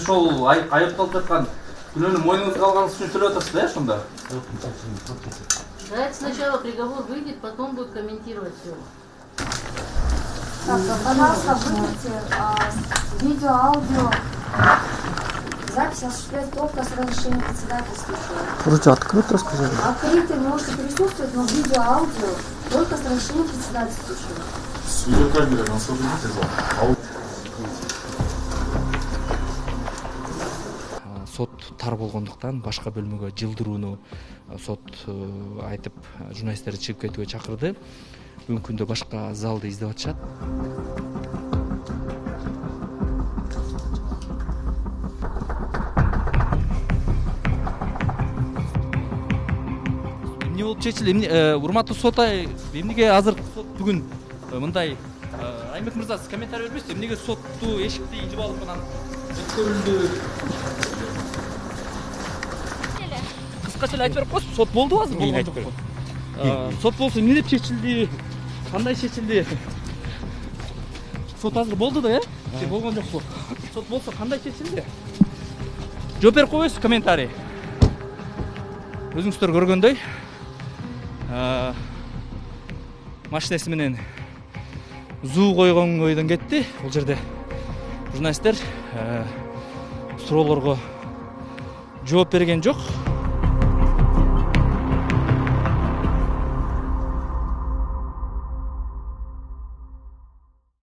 ошол айыпталып жаткан күнөөнү мойнуңузга алганыңыз үчүн төлөп атасыз да, ошондо? Давайте сначала приговор выйдет, потом будет комментировать все. Так, пожалуйста, выйдите видео, аудио. Запись осуществляется только с разрешения председательствующего. Вроде открыто сказали. Открытый можете присутствовать, но видео, аудио только с разрешения председательствующего. С видеокамерой нас освободите зал. Сот тар болгондуктан башка бөлмөгө жылдырууну сот айтып журналисттерди чыгып кетүүгө чакырды. Бүгүнкү күндө башка залды издеп атышат. Эмне болуп чечилди? Урматтуу сот ай, эмнеге азыр сот бүгүн мындай Аймек мырза, сиз комментарий бербейсизби? Эмнеге сотту эшикти ичип алып анан өткөрүлдү? Кыскача эле айтып берип коесузбу, сот болду азыр? Кийин айтып берем. Сот болсо эмне деп чечилди? Кандай чечилди? Сот азыр болду да, же болгон жокпу? Сот болсо кандай чечилди? Жооп берип койбойсузбу комментарий? Өзүңүздөр көргөндөй, машинеси менен зуу койгон ойдон кетти. Бул жерде журналисттер суроолорго жооп берген жок.